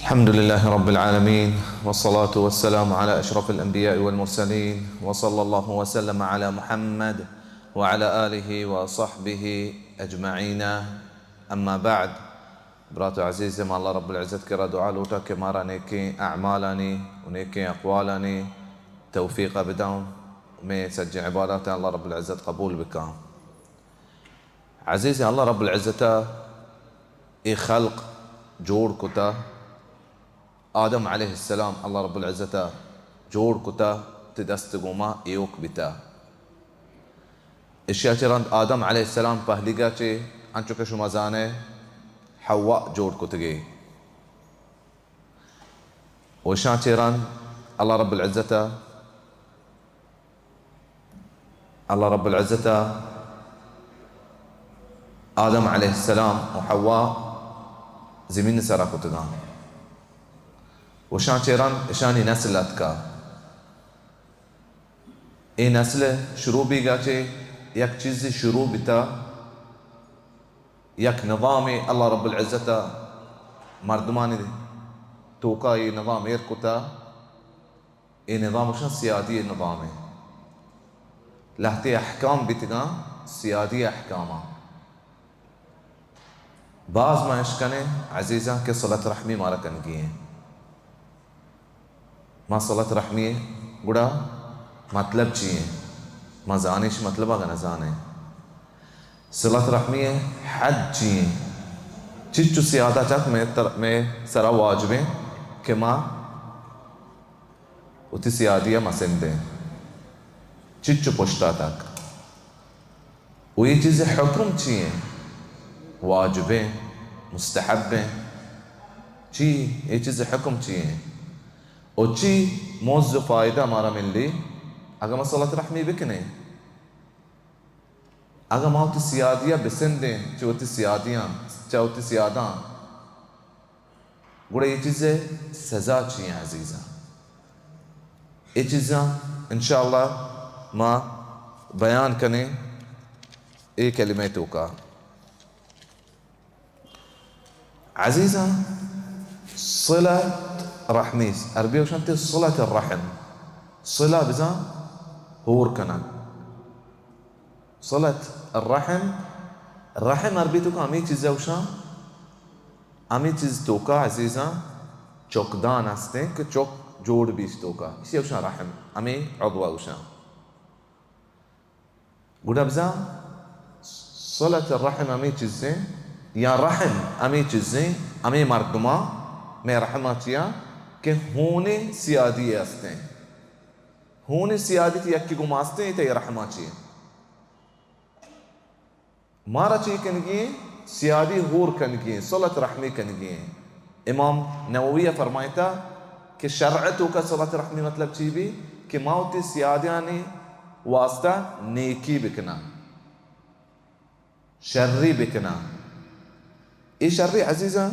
الحمد لله رب العالمين، والصلاة والسلام على أشرف الأنبياء والمرسلين، وصلى الله وسلم على محمد وعلى آله وصحبه أجمعين. أما بعد، براتو عزيزي ما الله رب العزة كرا دعاء لوتا كمارا نيكي أعمالاني ونيكي أقوالاني توفيق بداون ومي سجع عبادات الله رب العزة قبول بك. عزيزي الله رب العزة إي خلق جور كتا آدم عليه السلام الله رب العزة جور كتا تدستقوما إيوك بتا إشياتي آدم عليه السلام فهلقاتي أنشو كشو مزاني حواء جور كتغي وشاتي الله رب العزة آدم عليه السلام وحواء زمين سرا كتغان وشان چیران اشانی نسلت کا این نسل شروع بیگا چه یک چیزی شروع بتا یک نظامی الله رب العزة مردمانی توقعی نظام ایرکتا این نظامشان سیادی نظامه لحظه احکام بتگان سیادی احکاما بعض ما اشکنه عزیزان که صلت رحمی مارا کنگیه ما صلت رحمی گوڑا مطلب چیئے ما زانش مطلب اگر نزانے صلت رحمی حد چیئے چچو سیادہ چاک میں سرا واجبیں کہ ما اتی سیادیہ مسندے چچو پشتا تک وہی چیزیں حکم چیئے واجبیں مستحبیں چی یہ چیزیں حکم چیئے وشي موز فايدة مارا من لي أجا ما صلاة رحمي بكني أجا ما هو تسيادية بسندين شو تسياديان شو تسيادان قولي يجيزة سزا شيء عزيزة يجيزة إن شاء الله ما بيان كني إيه كلماتك عزيزة صلة رحميس أربية وشانتي صلة الرحم صلة بزا هور كنا صلة الرحم أربيتوك أمي چيزة وشان أمي چيز توكا عزيزا چوك دان هستين که چوك جوड़ بيش توكا إيشي وشان رحم أمي عضوة وشان قولا بزا صلة الرحم أمي چيزة يا رحم أمي چيزة أمي مردما میں رحماتیا کہ ہونے سیادی ہستے ہیں ہونے سیادی تی یکی گماستے ہیں تی رحماتی مارا چی کنگی سیادی ہور کنگی صلت رحمی کنگی امام نوویہ فرمائیتا کہ شرعتو کا صلت رحمی مطلب چی بھی کہ ماوتی سیادیانی واسطہ نیکی بکنا شری بکنا ای شری عزیزہ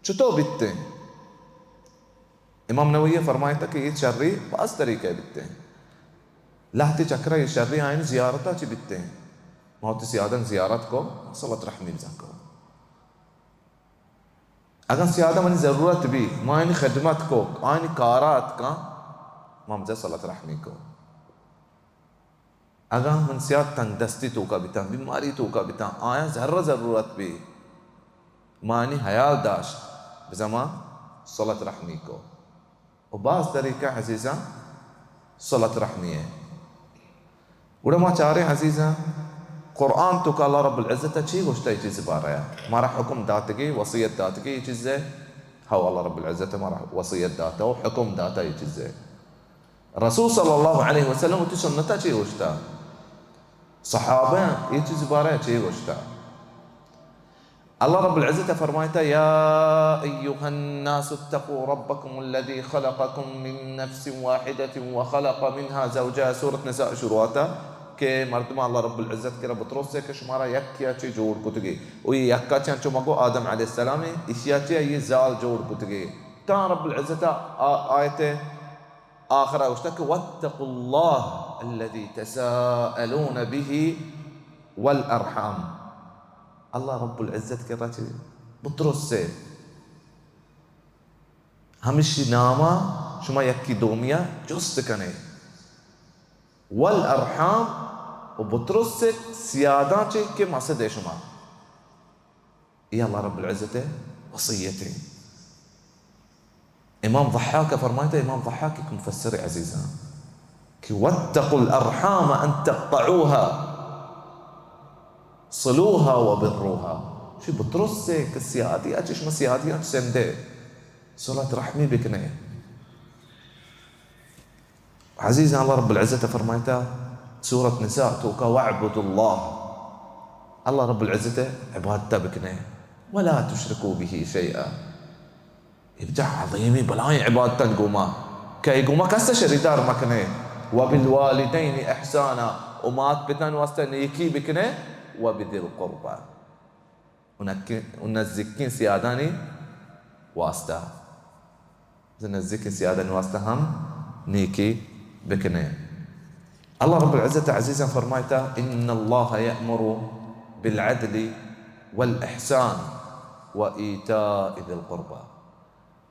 چطور بتتے ہیں امام نووی فرمائیتا کہ یہ شرری بعض طریقے بتتے ہیں لہتی چکرہ یہ شرری آئین زیارتا چی بتتے ہیں موتی سیادن زیارت کو صلت رحمی بزن کو اگر سیادہ منی ضرورت بھی مائنی خدمت کو آئینی کارات کا ممزہ صلت رحمی کو اگر من سیاد تنگ دستی تو کا بتا بیماری تو کا بتا آیا ضرورت بھی معنی حیال داشت بزمان صلت رحمی کو وبعض طریقہ عزیزہ صلت رحمی ہے ولما چارے عزیزہ قرآن تو کا اللہ رب العزت چی گوشتا یہ چیز بارا ہے مارا حکم داتگی وصیت داتگی یہ چیز ہے ہوا اللہ رب العزت مارا وصیت داتا و حکم داتا یہ چیز ہے رسول صلی اللہ علیہ وسلم اتی سنتا چی گوشتا صحابہ یہ چیز بارا ہے چی گوشتا الله رب العزة فرمايته يا أيها الناس اتقوا ربكم الذي خلقكم من نفس واحدة وخلق منها زوجها سورة نساء شروعتا کہ مردم الله رب العزة كرا بطرس سے کہ شمارا یکیا چی جوڑ کتگی وی یکا چی انچو مگو آدم علیہ السلام اشیا چی یہ زال جوڑ کتگی تا رب العزة آیت آخرہ اشتاک واتقوا الله الذي تساءلون به والأرحام الله رب العزة كراتي بطرس سے همشي ناما شما يكي دومية جستكني والأرحام وبطرسك سياداتي كما سدي شما يا الله رب العزة وصيتي. إمام ضحاك فرمايته، إمام ضحاك مفسر عزيزا كي واتقوا الأرحام أن تقطعوها صلوها وبروها. شي بطرسك السيادي أجيش ما سيادي أجيش سندي صلاة رحمي بكني عزيزا. الله رب العزة فرمايته سورة نساء توكا واعبدوا الله رب العزة عبادته بكني ولا تشركوا به شيئا. يبدع عظيمي بلاي عبادته نقوما كي يقوما كسا شريدار مكني وبالوالدين إحسانا وما تبتن واستنيكي بكني وبذي القربى ونزكين سياداني واستا نزكين سياداني واستا هم نيكي بكني. الله رب العزة عزيزا فرمايته إن الله يأمر بالعدل والإحسان وإيتاء ذي القربى.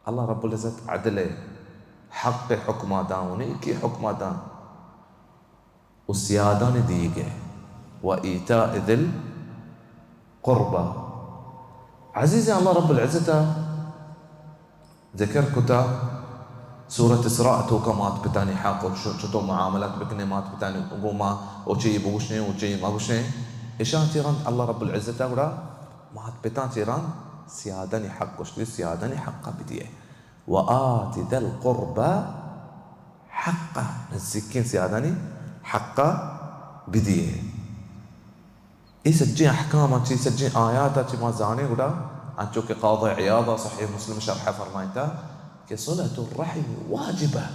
الله رب العزة عدله حق حكمه دان ونيكي حكمه دان والسيادان ديقه وإيتاء ذي القربى. عزيزي الله رب العزة ذكر كتاب سورة إسراء توكا مات بتاني حاقو شتو معاملات بكني مات بتاني وقوما وشي بوشني وشي ما بوشني إشان تيران الله رب العزة ولا مات بتان تيران سيادني حق وشتي سيادني حقه بديه وآت ذا القربى حقه نزكين سيادني حقه بديه. يسجين أحكامه يسجين آياته ما زاني ولا أنتو كقاضي عياضة صحيح مسلم شرحه فرمايته كصلة الرحم واجبة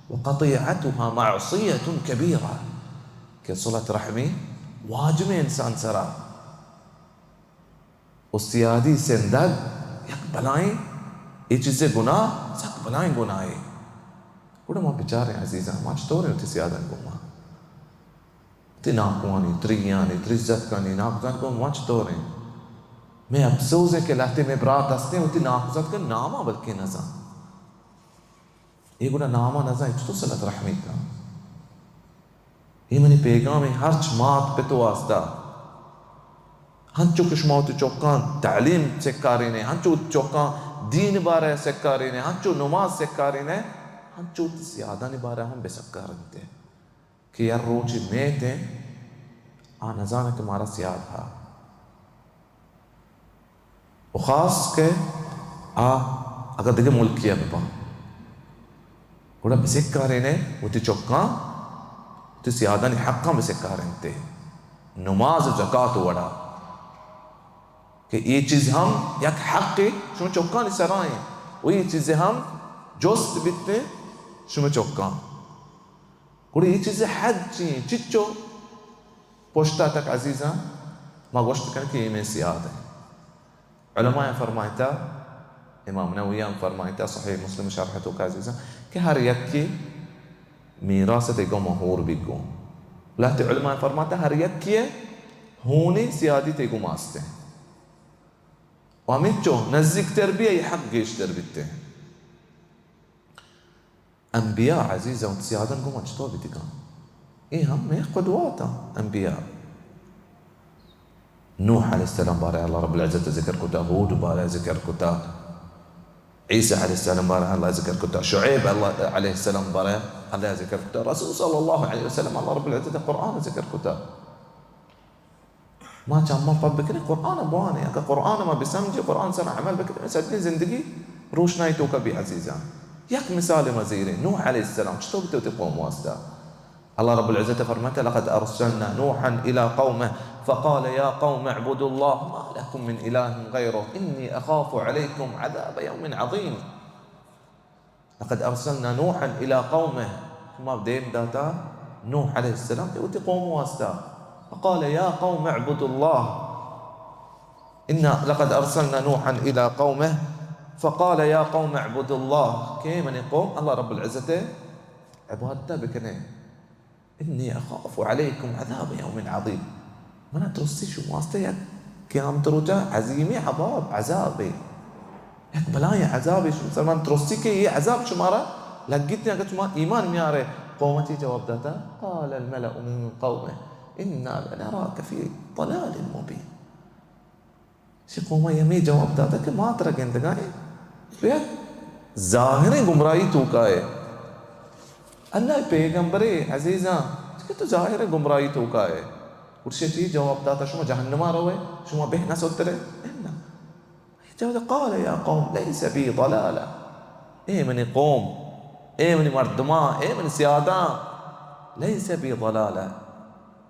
وقطيعتها معصية كبيرة. كصلة رحمي واجب إنسان سرا والسيادي سنداد يقبلائي يجزي گناه سقبلائي گناهي وده ما بيچاري عزيزا ما چطوري وتي سيادة نقوما تي ناقواني ترياني تريزت كاني ناقوزان قوم ما چطوري मैं अफसोस है कि लाते में बरात हंसते होती नाखुशत का नामा बल्कि नज़ा ये गुना नामा नज़ा इच्तो सलत रहमी का ये मनी पैगाम है हर चमात पे तो आस्ता हंचो कुश्मावत चौकान तालीम से कारी ने हंचो चौकान दीन बारे से कारी ने हंचो नमाज से कारी ने हंचो सियादा ने बारे हम बेसक्कारते कि यार रोज़ में थे आ नज़ाने तुम्हारा सियाद था وخاص के अगर देखे मुल्किया बाबा वड़ा बेसक्कारेने उती चौका उती सियादा ने हक्का बेसक्कारेंते नमाज ज़कात वड़ा कि ये चीज़ हम एक हक़ शुम चौका नहीं सराएं वो ये चीज़ें हम जोस्त बितने शुम चौका कुड़ी ये चीज़ें हज्जी चिच्चो पोष्टा तक अजीज़ा मागोश्त करने की ये में सियादा है. علماء فرمايتا إمام نووي فرمايتا صحيح مسلم شرحته كازيزا كهر يكي ميراثة يقوم مهور بيقوم لا علماء فرماتا هر يكي هوني سيادي تيقوم آسته واميتشو نزيك تربية يحق جيش تربيته أنبياء عزيزة وتسيادة نقوم أجتوا بتكام إيه هم ميه قدواتا أنبياء نوح عليه السلام بارع الله رب العزة ذكر كتا هود بارع ذكر كتا عيسى عليه السلام بارع الله ذكر كتا شعيب الله عليه السلام بارع الله ذكر كتا رسول صلى الله عليه وسلم الله رب العزة القرآن ذكر كتا ما كان ما طبقني قرآن بواني أكا قرآن ما بسمجي قرآن سنة عمل بكتب سدين زندگي روش نايتوك بي عزيزان يك مثال مزيري نوح عليه السلام شتو بتوتي قوم واسدا الله رب العزة فرمته لقد أرسلنا نوحا إلى قومه فقال يا قوم اعبدوا الله ما لكم من إله غيره إني أخاف عليكم عذاب يوم عظيم. لقد أرسلنا نوحا إلى قومه ما بديم داتا نوح عليه السلام يوتي قوم واسدا فقال يا قوم اعبدوا الله لقد أرسلنا نوحا إلى قومه فقال يا قوم اعبدوا الله كيف من يقوم الله رب العزة عبادته بكنه إني أخاف عليكم عذاب يوم عظيم. ما نترسي شو ماستيك كام تروجا عزيمي حباب عذابي یک بلای عذابی مسلمان ترسی که یه عذاب شماره لقيتني قلت ما ایمان میاره. قومتی جواب دادا قال الملأ من قومه إنا لنراك في ضلال مبين. شی قومه یمی جواب دادا کہ ما ترا گندگاہی بیاد ظاہر گمراہی تو کا ہے. اللہ پیغمبر عزیزاں کہ تو ظاہر گمراہی تو کا ہے. ورشتي جواب دادا شما جهنم روي شما به ناس وتره إنا جواب قال يا قوم ليس بي ضلالة. إيه من قوم إيه من مردما إيه من سيادة ليس بي ضلالة.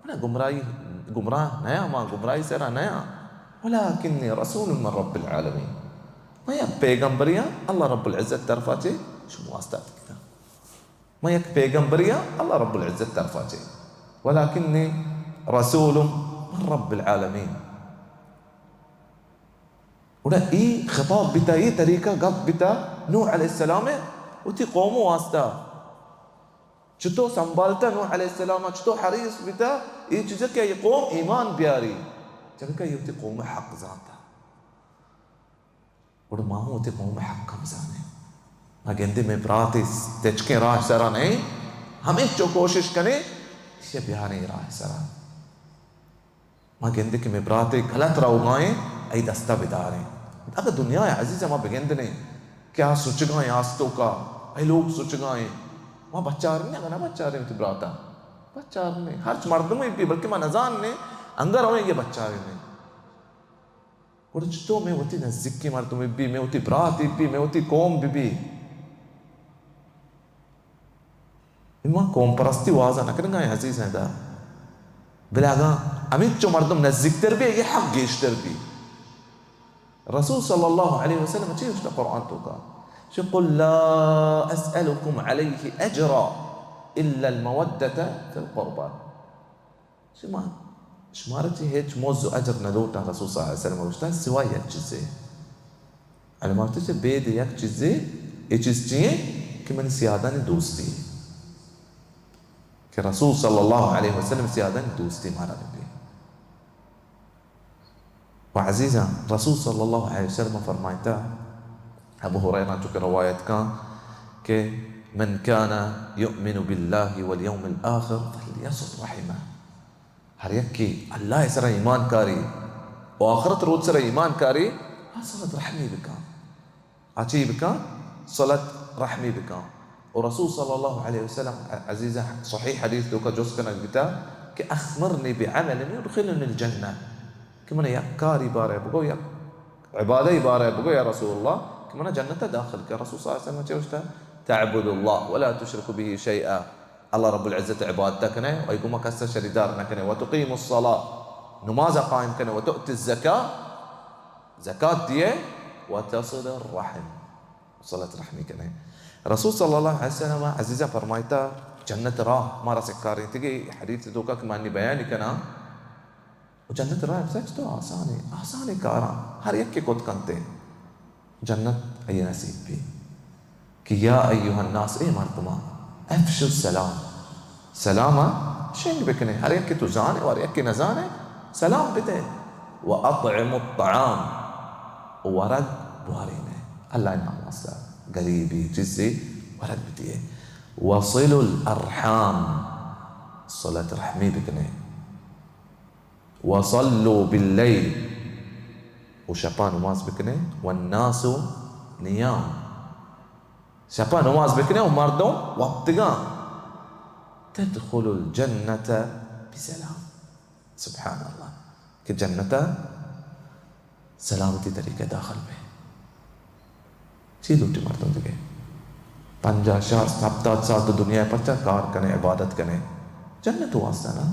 أنا قمراه نيا ما قمراهي سرا نيا ولكني رسول من رب العالمين. ما يك پیغمبريا الله رب العزة ترفاتي شو واسطات كده. ما يك پیغمبريا الله رب العزة ترفاتي ولكني رسول من رب العالمين. وده إيه خطاب بتا إيه طريقة قط بتا نوح عليه السلام وتي قومه واسطة چطور संभालता नूह अलैहिस्सलाम चطور حريص بتا ये चीज़ें क्या ये قوم ईमान प्यारी जब क्या ये होती قوم حق ذاتا और माँ होती قوم حق कम जाने ना कहते मैं प्रातिस तेचके राह सरा नहीं हमें जो कोशिश करें इसे प्यारे राह सरा माँ कहते कि मैं प्रातिस गलत राहुगाएं ऐ दस्ता बिदारें. अगर दुनिया है अजीज़ माँ begende नहीं क्या सोच गए आस्तों का ऐ लोग सोच गए माँ बच्चा रहे हैं अगर ना बच्चा रहे हैं तो ब्राता बच्चा रहे हैं हर मर्द में भी बल्कि माँ नजान ने अंगर होए ये बच्चा रहे हैं और जो मैं होती नज़दीक की मर्द में भी मैं होती ब्रात भी मैं होती कौम भी इम्मा कौम परस्ती वाज़ा न करेंगे अजीज़ हैं दा बिलागा अमित जो मर्दम नज़दीक तर भी ये हक गेश्तर भी रसूल सल्लल्लाहु अलैहि वसल्लम चीज़ उसने कुरान तो का شو قل لا أسألكم عليه أجرا إلا المودة في القربى. شو ما شمارتي هيك موزو أجر ندوتا رسول صلى الله عليه وسلم وشتا سواء يكجزي على ما تجي بيد يكجزي يكجزي كمن سيادان دوستي كرسول صلى الله عليه وسلم سيادان دوستي مارا نبي. وعزيزا رسول صلى الله عليه وسلم فرمايتا أبو هريرة تذكر رواية كان من كان يؤمن بالله واليوم الآخر فليصل رحمه. هر يكي الله يسر إيمان كاري وآخرة رود سر إيمان كاري صلاة رحمي بك عتي بك صلاة رحمي بك. ورسول صلى الله عليه وسلم عزيزة صحيح حديث دوكا جوز كان الكتاب كأخمرني بعمل يدخلني الجنة كمان يا كاري باري بقول يا عبادي باري بقول يا رسول الله كمان جنة داخل كرسول صلى الله عليه وسلم تشوفته تعبد الله ولا تشرك به شيئا. الله رب العزة عبادتك كنه ويقوم كسر شريدارنا كنه وتقيم الصلاة نماز قائم كنه وتؤتي الزكاة زكاة ديه وتصل الرحم صلاة رحمي كنه. رسول صلى الله عليه وسلم عزيزة فرمايتا جنة راه ما راسك كارين تجي حديث دوكا كما اني بياني كنا وجنة راه بسكتو آساني كارا هر يكي كود كنتي جنة أي نصيب بي कि या अय्युहन्नास ए मर्दमा अफशु सलाम सलामा शेंग बिकने हर एक की तू जाने और एक की न जाने सलाम बिते व अतइमु अत्ताम वरद बुहारी ने अल्लाह नाम वास्ता गरीबी जिससे वरद बितिए वसिलुल अरहाम सलात रहमी बिकने वसल्लु बिल्लैल वशपा नमाज बिकने वन्नासु नियाम شپا نماز بکنه و مردم وقتگان تدخل الجنة بسلام. سبحان الله کہ جنت سلامتی طریقے داخل میں چیز اٹھی مردم دیگه 50 70 سال تو دنیا پچا کار کنے عبادت کنے جنت واسطہ نا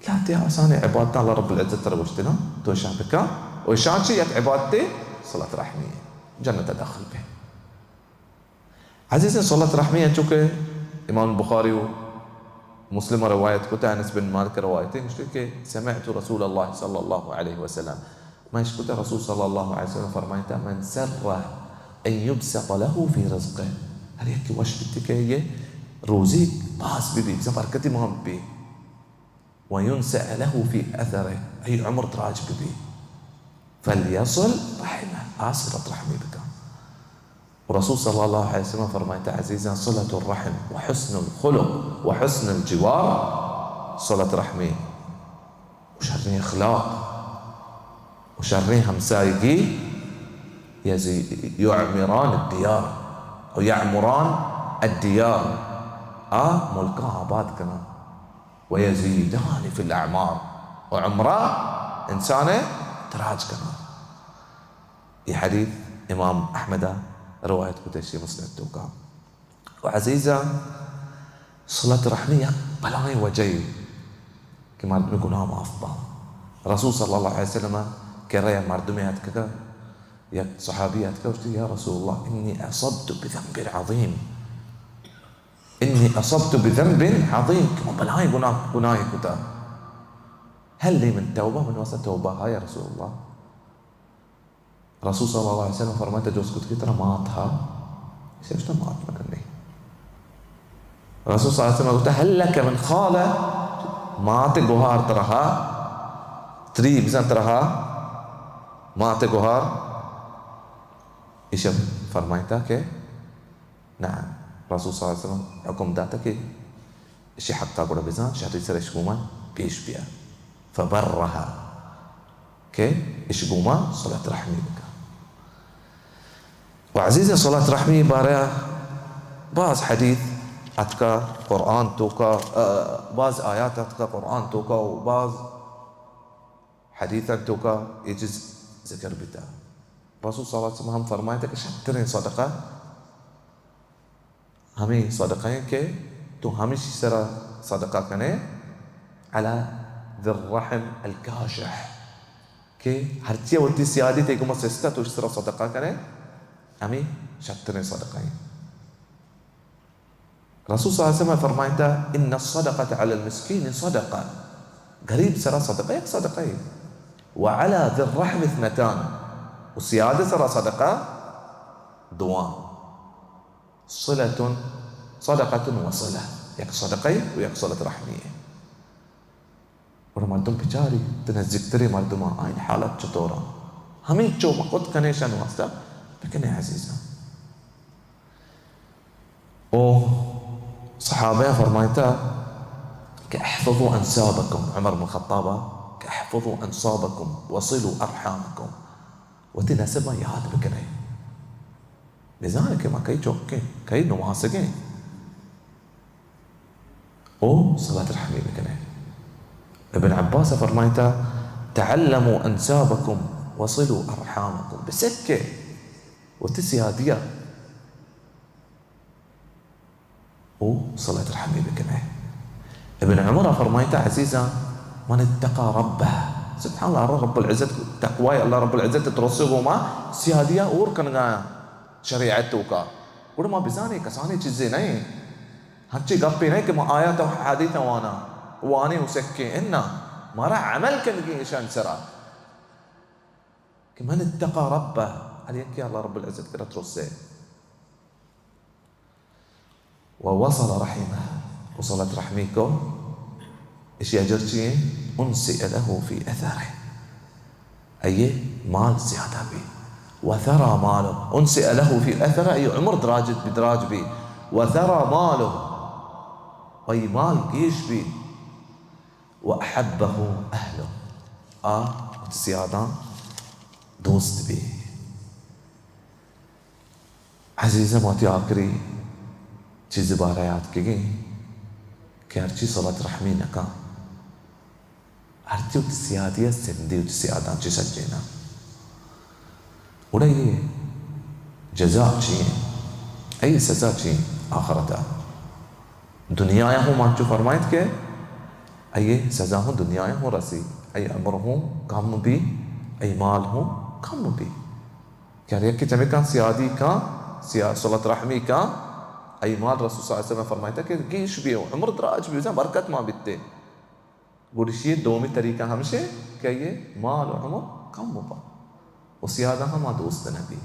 لا تي آسان عبادت الله رب العزة تروشتنا تو شابكا وشانشي يك عبادتي صلاة رحمية جنة داخل به. عزيزي صلاة رحمية چونکہ امام البخاري ومسلم رواية كتا أنس بن مالك روايتين اشتكي سمعت رسول الله صلى الله عليه وسلم ما يشكت رسول صلى الله عليه وسلم فرمايته من سره أن يبسط له في رزقه هل يكي وش بتكي روزي باس ببي بركتي مهم بي وينسأ له في أثره أي عمر دراج ببي فليصل رحمه، صلة رحمي بك. ورسول صلى الله عليه وسلم فرمایت عزیزان صلة الرحم وحسن الخلق وحسن الجوار صلة رحمي وشرني اخلاق وشرني همسايقي يعمران الديار او يعمران الديار ملكها آباد كمان ويزيدان في الاعمار وعمره انسانه دراج كمان. في حديث امام احمد رواية كتشي مسند توقع. وعزيزة صلة رحمية بلاي وجي كما نقول نام أفضل. رسول صلى الله عليه وسلم كريا مردميات كذا يا صحابيات كذا يا رسول الله إني أصبت بذنب عظيم، إني أصبت بذنب عظيم كما بلاي بناي كذا، هل لي من توبة؟ من وسط توبة يا رسول الله. رسول صلى الله عليه وسلم فرمایت جو اسکو کی طرح مات ها ايش مات مكني. رسول صلى الله عليه وسلم قلت هل لك من خاله مات گوهار ترها تري بزن ترها مات گوهار ايش فرمایتا که نعم. رسول صلى الله عليه وسلم حكم داتا که ايش حقا قد بزن شهري سرش قوما بيش بيا فبرها که ايش قوما صلاة رحمي بك. وعزيزي صلاة رحمي بارا بعض حديث أتكا قرآن توكا بعض آيات أتكا قرآن توكا وبعض حديثا توكا يجز ذكر بتا. رسول صلى الله عليه وسلم هم فرمایتا شترين صدقة همي صدقين كي تو هميش سرا صدقة كنه على ذي الرحم الكاشح كي هرتيا ولتي سيادي تيكو مسستا تو سرا صدقة كنه همي شترين صدقين. رسول صلى الله عليه وسلم فرمایتا إن الصدقة على المسكين صدقة، قريب سرا صدقة يك صدقين، وعلى ذي الرحم اثنتان، وسيادة سرا صدقة دوام، صلة صدقة وصلة، يك صدقين ويك صلة رحمية. ورمردم بچاری تنزک تری مردم این حالت چطورا همین چو مقود کنیشن واسطه بکنه عزیزا. و صحابه فرمایتا كاحفظوا انسابكم، عمر بن الخطاب كاحفظوا انسابكم وصلوا ارحامكم، وتناسب ما يهاد بکنه لذلك ما كي چوكين كي نواسقين و صلاة رحمي بکنه. ابن عباس فرمایتا تعلموا انسابكم وصلوا ارحامكم بسكه وتسياديه وصلاة رحمي بكنه. ابن عمر فرمایتا عزيزا من اتقى ربه، سبحان الله رب العزة تقوى الله رب العزة ترسبه ما سياديه اور كنغا شريعته کا اور ما بزاني کسانی چیزیں نہیں ہچی گپی نہیں کہ ما آیات و حدیث وانا واني وسكي إنا مرا عمل كنجي إشان سرا كمن اتقى ربه عليك يا الله رب العزة كده ترسي ووصل رحمه. وصلت رحميكم إيش يجرتي أنسئ له في أثره أي مال زيادة بي وثرى ماله أنسئ له في أثره أي عمر دراجة بدراج بي وثرى ماله أي مال قيش بي وأحبه أهله وتسيادان دوست بي. عزيزة موتي آخری چیز بارے یاد کی گئی کہ ہرچی صلاة رحمی نکا هرچی وتسيادية سندي وتسيادان چی سجينا ولا یہ جزاء چی أي سزا چی آخرتا دنیا ہوں مانچو فرمائت کے أي سزا ہوں دنیا ہوں رسی أي عمر ہوں کم بھی أي مال ہوں کم بھی کیا رہا کہ جمع کان سیادی کان صلة رحمی کان أي مال رسول صلى الله عليه وسلم فرمائتا کہ گیش بھی ہوں عمر دراج بھی ہوں برکت ما بیتے گوڑشی دومی طریقہ ہمشے کہ یہ مال و عمر کم با وسيادة ما دوست نبي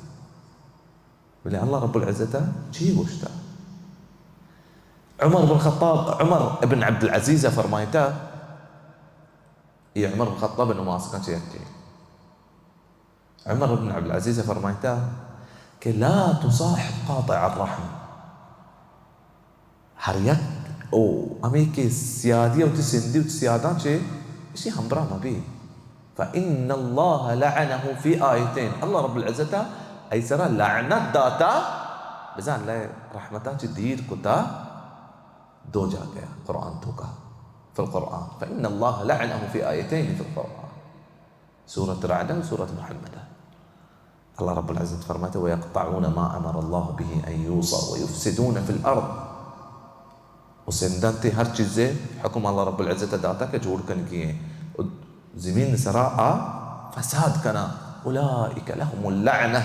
بلي الله رب العزة شي وشتا. عمر بن الخطاب عمر بن عبد العزيز فرمايتا يا عمر بن الخطاب انه ماسك كان شيء عمر بن عبد العزيز فرمایتا کہ لا تصاحب قاطع الرحم. هر یک او امی که سیادی و سندی و سیادان چه اشی همراه مبی. فإن الله لعنه في آيتين. الله رب العزة أي سرى لعنت داتا بزان لا رحمتات دير كتا دو جاكا قرآن توكا في القرآن. فإن الله لعنه في آيتين في القرآن، سورة رعد وسورة محمد. الله رب العزة فرمته ويقطعون ما أمر الله به أن يوصى ويفسدون في الأرض. وسندانتي هر چیزے حکم اللہ رب العزت داتا کے جوڑ کن کیے زمین سراء فساد کنا اولئک لهم اللعنة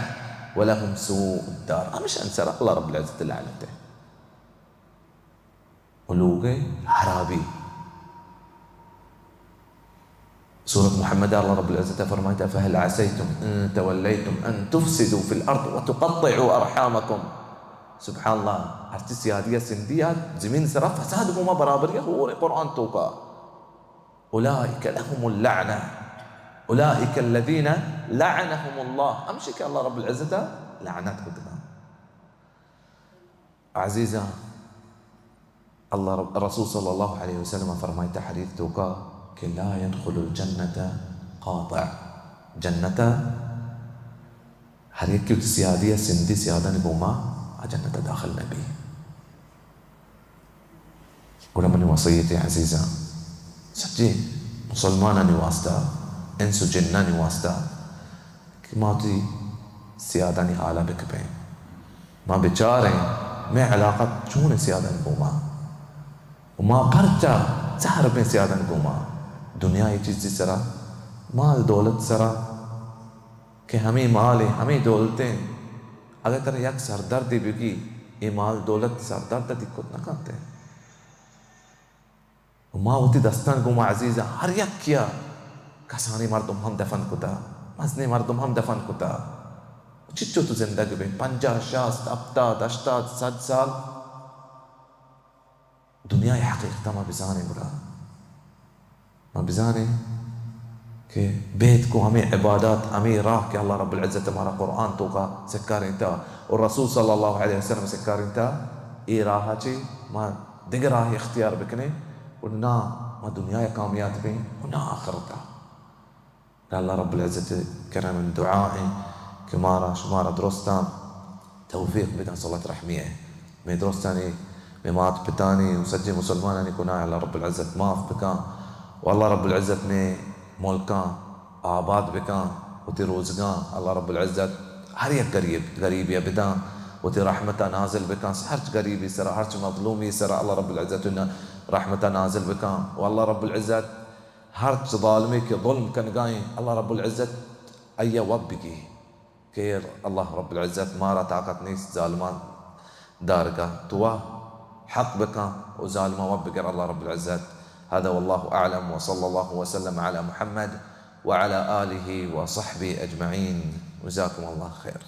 ولهم سوء الدار. مش ان سراء اللہ رب العزت لعنته ولوگ حرابی. سورة محمد الله رب العزة فرمائتا فهل عسيتم إن توليتم أن تفسدوا في الأرض وتقطعوا أرحامكم. سبحان الله هرچی سیادیہ سندیات زمین سرا فساد کو ما برابر هو القرآن توقع. أولئك لهم اللعنة أولئك الذين لعنهم الله. أمشي الله رب العزة لعنات قدنا. عزيزة الله الرسول صلى الله عليه وسلم فرمائت حديث توقع کہ لا يدخل الجنة قاطع. جنة ہر ایک کی سیادیہ سندی سیادہ نبوما جنة داخل نبي. قول من وصيتي عزيزة سجي مسلمانا نواستا انسو جنة نواستا كما تي سياداني حالا بكبين ما بچارين ما علاقة چون سيادة نبوما وما پرچا زهر بين سيادة نبوما. دنیا یہ چیز سرا مال دولت سرا کہ ہمیں مال ہے ہمیں دولتیں اگر تر یک سردردی بگی یہ مال دولت سردرد دکت نہ کرتے ما ہوتی دستان گما عزیزہ ہر یک کیا کسانی مردم ہم دفن کتا مزنی مردم ہم دفن کتا چچو تو زندگی بے 50 60 70 80 100 سال دنیا حقیقتا ما بزانے برا ما بزانے کہ بیت کو ہمیں عبادات ہمیں راہ کہ اللہ رب العزت ہمارا قرآن تو کا سکاریں تا اور رسول صلی اللہ علیہ وسلم سکاریں تا ای راہ چی ما دیگر راہ اختیار بکنے اور نا ما دنیا کامیات بیں اور نا آخرتا. اللہ رب العزت کرم من دعائیں کہ مارا شمارا درستان توفیق بدن صلاة رحمیہ میں درستانی میں مات پتانی وسجی مسلمانانی کنا اللہ رب العزت معاف بکا والله رب العزت میں ملکاں آباد بکاں وتی روزگاں اللہ رب العزت ہر یک غریبی بداں وتی رحمتہ نازل بکاں ہرچ غریبی سرا ہرچ مظلومی سرا اللہ رب العزت رحمتہ نازل بکاں والله رب العزت ہرچ ظالمی کے ظلم کنگائیں اللہ رب العزت ایا وبکی کہ اللہ رب العزت مارا طاقت نیست ظالمان دارگاہ تو حق بکاں وظالمہ وبکر اللہ رب العزت. هذا والله أعلم وصلى الله وسلم على محمد وعلى آله وصحبه أجمعين. جزاكم الله خير.